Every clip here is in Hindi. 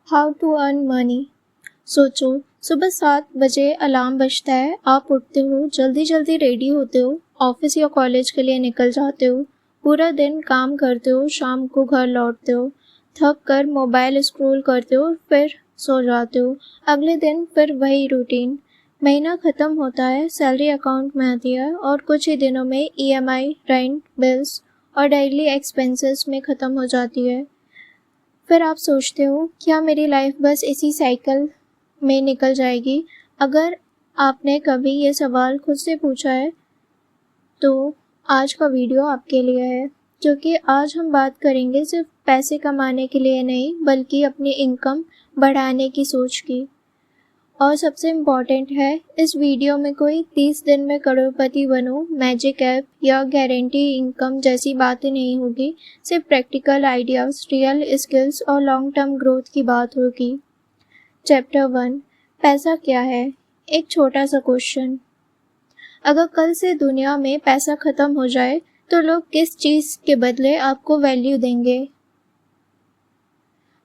How to earn money. सोचो, सुबह 7 बजे अलार्म बजता है, आप उठते हो, जल्दी जल्दी रेडी होते हो, ऑफिस या कॉलेज के लिए निकल जाते हो, पूरा दिन काम करते हो, शाम को घर लौटते हो, थक कर मोबाइल स्क्रॉल करते हो, फिर सो जाते हो। अगले दिन फिर वही रूटीन। महीना ख़त्म होता है, सैलरी अकाउंट में आती है और कुछ ही दिनों में ईएमआई, रेंट, बिल्स और डेली एक्सपेंसेस में ख़त्म हो जाती है। फिर आप सोचते हो, क्या मेरी लाइफ बस इसी साइकिल में निकल जाएगी? अगर आपने कभी ये सवाल खुद से पूछा है तो आज का वीडियो आपके लिए है, क्योंकि आज हम बात करेंगे सिर्फ पैसे कमाने के लिए नहीं, बल्कि अपनी इनकम बढ़ाने की सोच की। और सबसे इम्पॉर्टेंट है, इस वीडियो में कोई 30 दिन में करोड़पति बनो, मैजिक ऐप या गारंटी इनकम जैसी बातें नहीं होगी। सिर्फ प्रैक्टिकल आइडियाज़, रियल स्किल्स और लॉन्ग टर्म ग्रोथ की बात होगी। चैप्टर 1, पैसा क्या है? एक छोटा सा क्वेश्चन। अगर कल से दुनिया में पैसा ख़त्म हो जाए तो लोग किस चीज़ के बदले आपको वैल्यू देंगे?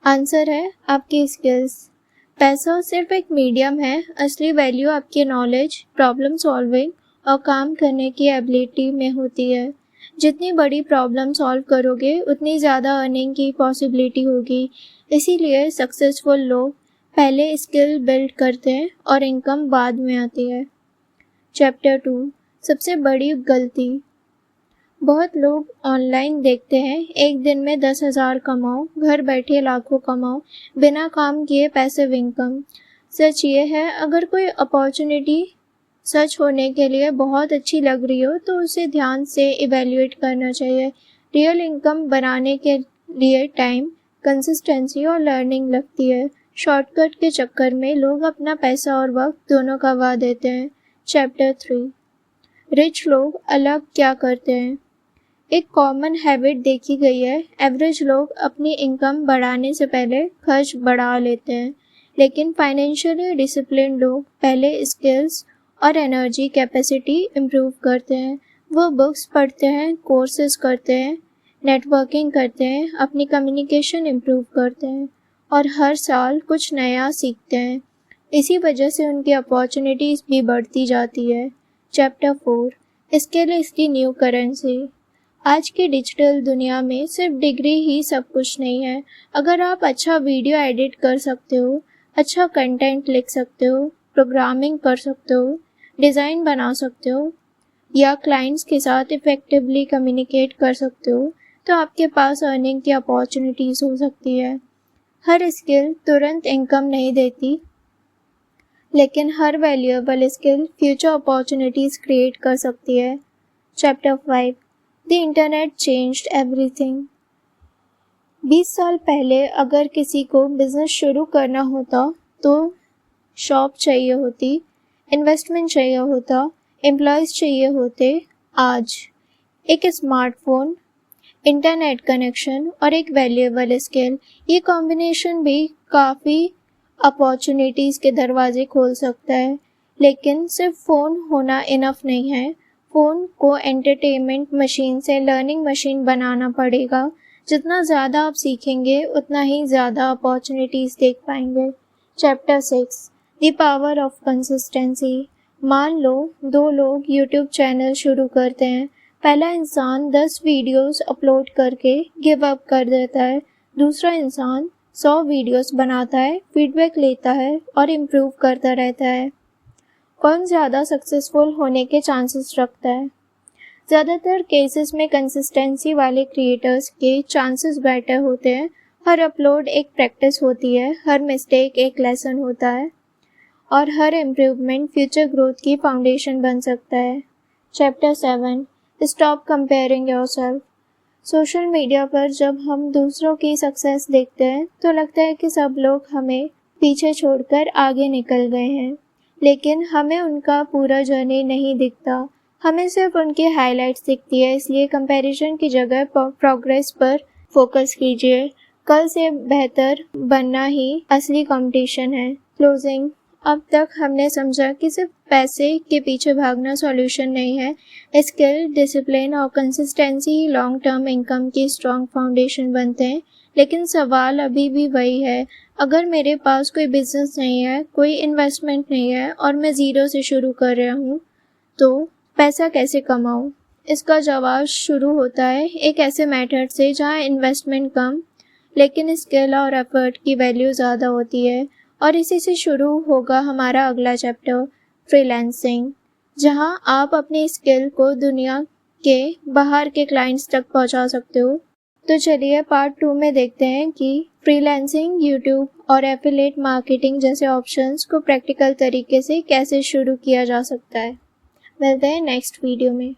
आंसर है आपकी स्किल्स। पैसा सिर्फ एक मीडियम है, असली वैल्यू आपकी नॉलेज, प्रॉब्लम सॉल्विंग और काम करने की एबिलिटी में होती है। जितनी बड़ी प्रॉब्लम सॉल्व करोगे उतनी ज़्यादा अर्निंग की पॉसिबिलिटी होगी। इसीलिए सक्सेसफुल लोग पहले स्किल बिल्ड करते हैं और इनकम बाद में आती है। चैप्टर 2, सबसे बड़ी गलती। बहुत लोग ऑनलाइन देखते हैं, एक दिन में 10,000 कमाओ, घर बैठे लाखों कमाओ, बिना काम किए पैसिव इनकम। सच ये है, अगर कोई अपॉर्चुनिटी सच होने के लिए बहुत अच्छी लग रही हो तो उसे ध्यान से इवैल्यूएट करना चाहिए। रियल इनकम बनाने के लिए टाइम, कंसिस्टेंसी और लर्निंग लगती है। शॉर्टकट के चक्कर में लोग अपना पैसा और वक्त दोनों गंवा देते हैं। चैप्टर 3, रिच लोग अलग क्या करते हैं? एक कॉमन हैबिट देखी गई है, एवरेज लोग अपनी इनकम बढ़ाने से पहले खर्च बढ़ा लेते हैं, लेकिन फाइनेंशियली डिसिप्लिन लोग पहले स्किल्स और एनर्जी कैपेसिटी इम्प्रूव करते हैं। वो बुक्स पढ़ते हैं, कोर्सेज करते हैं, नेटवर्किंग करते हैं, अपनी कम्युनिकेशन इम्प्रूव करते हैं और हर साल कुछ नया सीखते हैं। इसी वजह से उनकी अपॉर्चुनिटीज़ भी बढ़ती जाती है। Chapter 4, skill is the new currency. आज की डिजिटल दुनिया में सिर्फ डिग्री ही सब कुछ नहीं है। अगर आप अच्छा वीडियो एडिट कर सकते हो, अच्छा कंटेंट लिख सकते हो, प्रोग्रामिंग कर सकते हो, डिज़ाइन बना सकते हो या क्लाइंट्स के साथ इफ़ेक्टिवली कम्युनिकेट कर सकते हो, तो आपके पास अर्निंग की अपॉर्चुनिटीज़ हो सकती है। हर स्किल तुरंत इनकम नहीं देती, लेकिन हर valuable skill future opportunities create कर सकती है। Chapter 5, the internet changed everything. 20 साल पहले अगर किसी को बिज़नेस शुरू करना होता तो शॉप चाहिए होती, इन्वेस्टमेंट चाहिए होता, एम्प्लॉयज़ चाहिए होते। आज एक स्मार्टफोन, इंटरनेट कनेक्शन और एक वैल्यूएबल स्किल, ये कॉम्बिनेशन भी काफ़ी अपॉर्चुनिटीज़ के दरवाजे खोल सकता है। लेकिन सिर्फ फ़ोन होना इनफ नहीं है, फ़ोन को एंटरटेनमेंट मशीन से लर्निंग मशीन बनाना पड़ेगा। जितना ज़्यादा आप सीखेंगे उतना ही ज़्यादा अपॉर्चुनिटीज़ देख पाएंगे। Chapter 6, the power of consistency. मान लो 2 लोग यूट्यूब चैनल शुरू करते हैं। पहला इंसान 10 वीडियोस अपलोड करके गिव अप कर देता है, दूसरा इंसान 100 वीडियोस बनाता है, फीडबैक लेता है और इम्प्रूव करता रहता है। कौन ज़्यादा सक्सेसफुल होने के चांसेस रखता है? ज़्यादातर केसेस में कंसिस्टेंसी वाले क्रिएटर्स के चांसेस बेटर होते हैं। हर अपलोड एक प्रैक्टिस होती है, हर मिस्टेक एक लेसन होता है और हर इम्प्रूवमेंट फ्यूचर ग्रोथ की फाउंडेशन बन सकता है। Chapter 7, stop comparing yourself. Social media पर जब हम दूसरों की सक्सेस देखते हैं तो लगता है कि सब लोग हमें पीछे छोड़कर आगे निकल गए हैं, लेकिन हमें उनका पूरा जर्नी नहीं दिखता, हमें सिर्फ उनकी हाइलाइट्स दिखती है। इसलिए कंपैरिजन की जगह प्रोग्रेस पर फोकस कीजिए। कल से बेहतर बनना ही असली कंपटीशन है। क्लोजिंग, अब तक हमने समझा कि सिर्फ पैसे के पीछे भागना सॉल्यूशन नहीं है। स्किल, डिसिप्लिन और कंसिस्टेंसी ही लॉन्ग टर्म इनकम की स्ट्रॉन्ग फाउंडेशन बनते हैं। लेकिन सवाल अभी भी वही है, अगर मेरे पास कोई बिजनेस नहीं है, कोई इन्वेस्टमेंट नहीं है और मैं ज़ीरो से शुरू कर रहा हूँ, तो पैसा कैसे कमाऊँ? इसका जवाब शुरू होता है एक ऐसे मेथड से जहाँ इन्वेस्टमेंट कम लेकिन स्किल और एफर्ट की वैल्यू ज़्यादा होती है। और इसी से शुरू होगा हमारा अगला चैप्टर, फ्रीलांसिंग, जहाँ आप अपनी स्किल को दुनिया के बाहर के क्लाइंट्स तक पहुँचा सकते हो। तो चलिए पार्ट 2 में देखते हैं कि फ्रीलांसिंग, यूट्यूब और एफिलिएट मार्केटिंग जैसे ऑप्शंस को प्रैक्टिकल तरीके से कैसे शुरू किया जा सकता है। मिलते हैं नेक्स्ट वीडियो में।